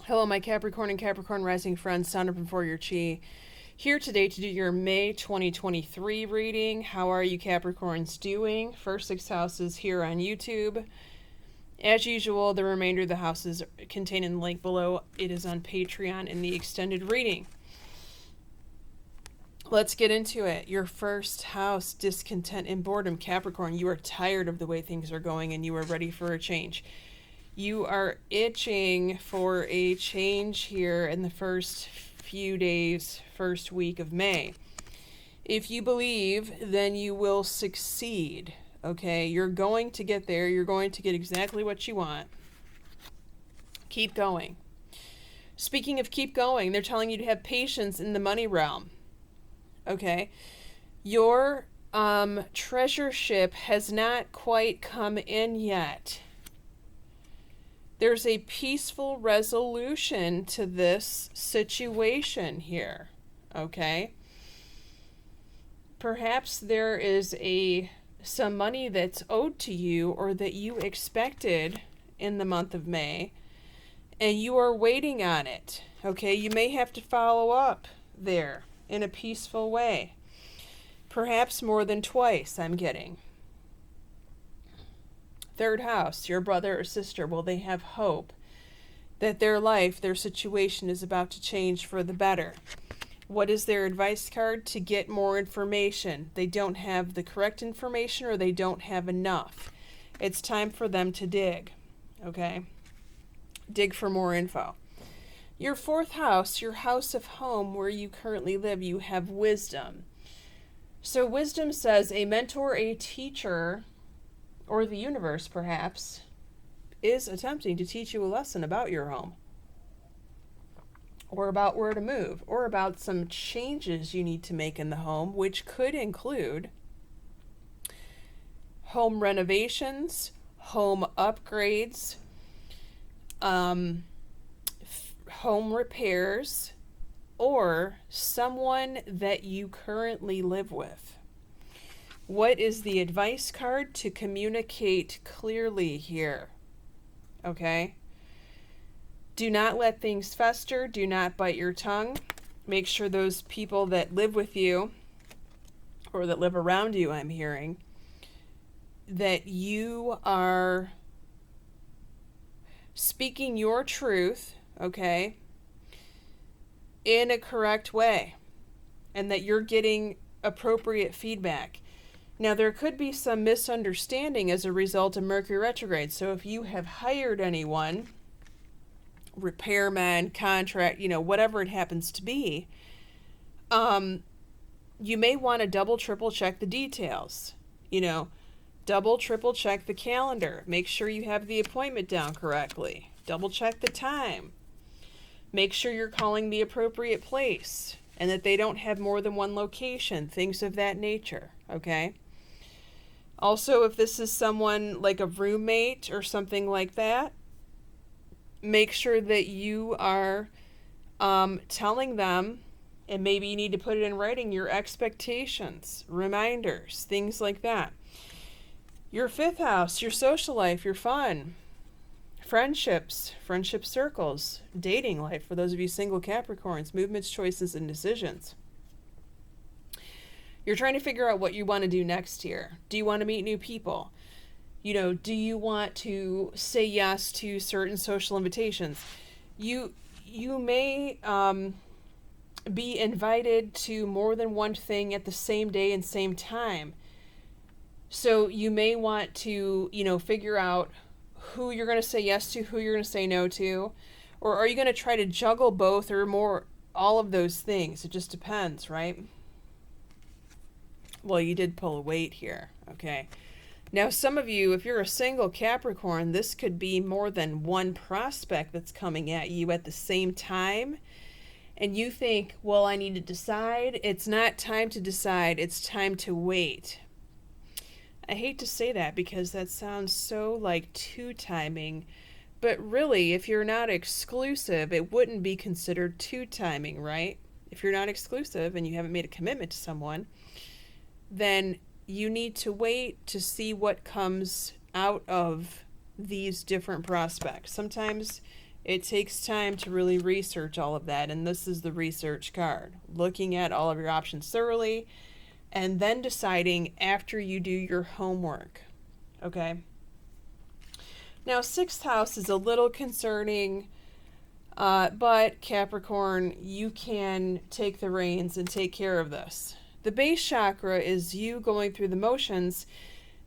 Hello, my Capricorn and Capricorn rising friends, Sondra from For Your Chi. Here today to do your May 2023 reading. How are you Capricorns doing? First 6 houses here on YouTube. As usual, the remainder of the houses contained in the link below. It is on Patreon in the extended reading. Let's get into it. Your first house, discontent and boredom. Capricorn, you are tired of the way things are going and you are ready for a change. You are itching for a change here in the first few days, first week of May. If you believe, then you will succeed. Okay, you're going to get there. You're going to get exactly what you want. Keep going. Speaking of keep going, they're telling you to have patience in the money realm. Okay, your treasure ship has not quite come in yet. There's a peaceful resolution to this situation here, okay? Perhaps there is some money that's owed to you or that you expected in the month of May, and you are waiting on it, okay? You may have to follow up there in a peaceful way. Perhaps more than twice, I'm getting. Third house, your brother or sister, will they have hope that their life, their situation is about to change for the better? What is their advice card? To get more information. They don't have the correct information or they don't have enough. It's time for them to dig, okay? Dig for more info. Your fourth house, your house of home where you currently live, you have wisdom. So wisdom says a mentor, a teacher, or the universe perhaps, is attempting to teach you a lesson about your home, or about where to move, or about some changes you need to make in the home, which could include home renovations, home upgrades, home repairs, or someone that you currently live with. What is the advice card? To communicate clearly here, okay? Do not let things fester. Do not bite your tongue. Make sure those people that live with you or that live around you, I'm hearing, that you are speaking your truth, okay, in a correct way, and that you're getting appropriate feedback. Now, there could be some misunderstanding as a result of Mercury retrograde. So if you have hired anyone, repairman, contract, whatever it happens to be, you may want to double, triple check the details. Double, triple check the calendar. Make sure you have the appointment down correctly. Double check the time. Make sure you're calling the appropriate place and that they don't have more than one location, things of that nature, okay? Also, if this is someone like a roommate or something like that, make sure that you are telling them, and maybe you need to put it in writing, your expectations, reminders, things like that. Your fifth house, your social life, your fun, friendships, friendship circles, dating life, for those of you single Capricorns, movements, choices, and decisions. You're trying to figure out what you want to do next here. Do you want to meet new people? Do you want to say yes to certain social invitations? You may be invited to more than one thing at the same day and same time. So you may want to, figure out who you're going to say yes to, who you're going to say no to, or are you going to try to juggle both or more, all of those things? It just depends, right? Well, you did pull a weight here, okay? Now, some of you, if you're a single Capricorn, this could be more than one prospect that's coming at you at the same time. And you think, well, I need to decide. It's not time to decide. It's time to wait. I hate to say that because that sounds so like two-timing. But really, if you're not exclusive, it wouldn't be considered two-timing, right? If you're not exclusive and you haven't made a commitment to someone, then you need to wait to see what comes out of these different prospects. Sometimes It takes time to really research all of that, and this is the research card. Looking at all of your options thoroughly, and then deciding after you do your homework, okay? Now, 6th house is a little concerning, but Capricorn, you can take the reins and take care of this. The base chakra is you going through the motions,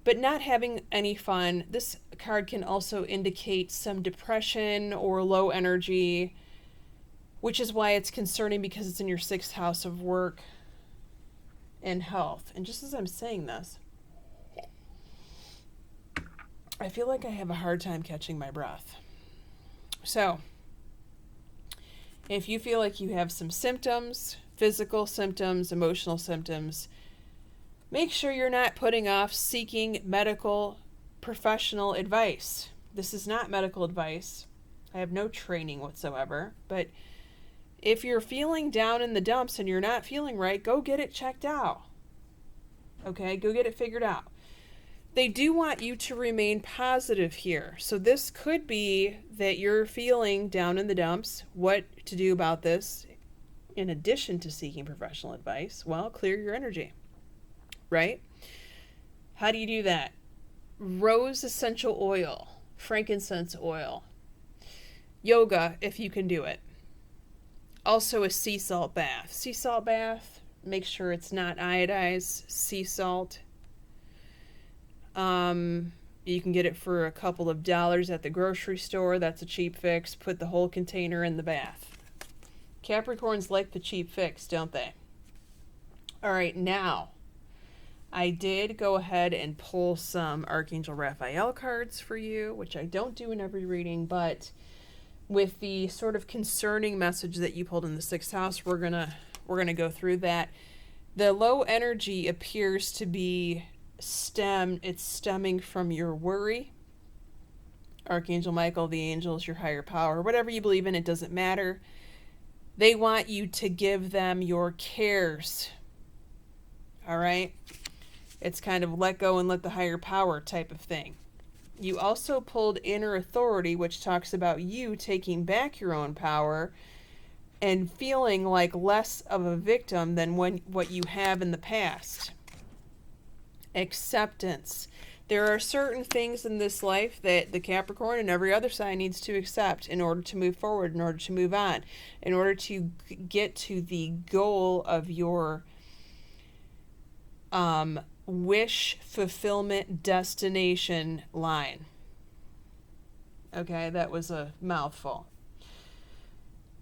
but not having any fun. This card can also indicate some depression or low energy, which is why it's concerning, because it's in your 6th house of work and health. And just as I'm saying this, I feel like I have a hard time catching my breath. So, if you feel like you have some symptoms, physical symptoms, emotional symptoms, make sure you're not putting off seeking medical professional advice. This is not medical advice. I have no training whatsoever, but if you're feeling down in the dumps and you're not feeling right, go get it checked out. Okay, go get it figured out. They do want you to remain positive here. So this could be that you're feeling down in the dumps. What to do about this, in addition to seeking professional advice? Well, clear your energy, right? How do you do that? Rose essential oil, frankincense oil, yoga if you can do it. Also a sea salt bath. Sea salt bath, make sure it's not iodized sea salt. You can get it for a couple of dollars at the grocery store. That's a cheap fix. Put the whole container in the bath. Capricorns like the cheap fix, don't they? All right, now, I did go ahead and pull some Archangel Raphael cards for you, which I don't do in every reading, but with the sort of concerning message that you pulled in the 6th house, we're gonna go through that. The low energy appears to be stemming from your worry. Archangel Michael, the angels, your higher power, whatever you believe in, it doesn't matter. They want you to give them your cares. All right? It's kind of let go and let the higher power type of thing. You also pulled inner authority, which talks about you taking back your own power and feeling like less of a victim than what you have in the past. Acceptance. There are certain things in this life that the Capricorn and every other sign needs to accept in order to move forward, in order to move on, in order to get to the goal of your wish fulfillment destination line. Okay, that was a mouthful.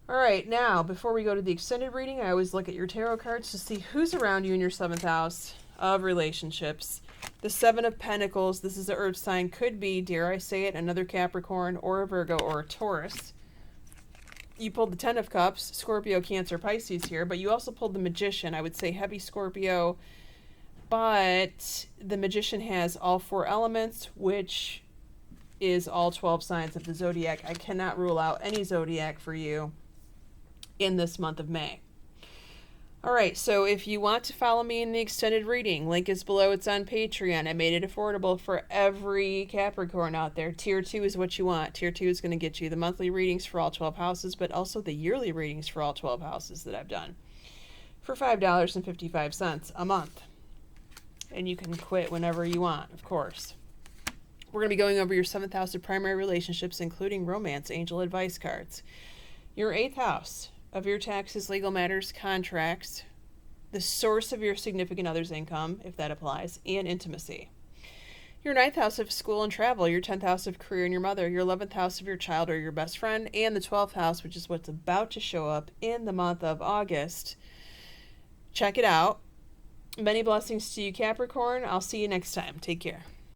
All right, now, before we go to the extended reading, I always look at your tarot cards to see who's around you in your 7th house of relationships. The 7 of Pentacles, this is an earth sign, could be, dare I say it, another Capricorn or a Virgo or a Taurus. You pulled the 10 of Cups, Scorpio, Cancer, Pisces here, but you also pulled the Magician. I would say heavy Scorpio, but the Magician has all 4 elements, which is all 12 signs of the zodiac. I cannot rule out any zodiac for you in this month of May. All right, so if you want to follow me in the extended reading, link is below. It's on Patreon. I made it affordable for every Capricorn out there. Tier 2 is what you want. Tier 2 is going to get you the monthly readings for all 12 houses, but also the yearly readings for all 12 houses that I've done for $5.55 a month. And you can quit whenever you want, of course. We're going to be going over your 7th house of primary relationships, including romance, angel advice cards. Your 8th house of your taxes, legal matters, contracts, the source of your significant other's income, if that applies, and intimacy. Your 9th house of school and travel, your 10th house of career and your mother, your 11th house of your child or your best friend, and the 12th house, which is what's about to show up in the month of August. Check it out. Many blessings to you, Capricorn. I'll see you next time. Take care.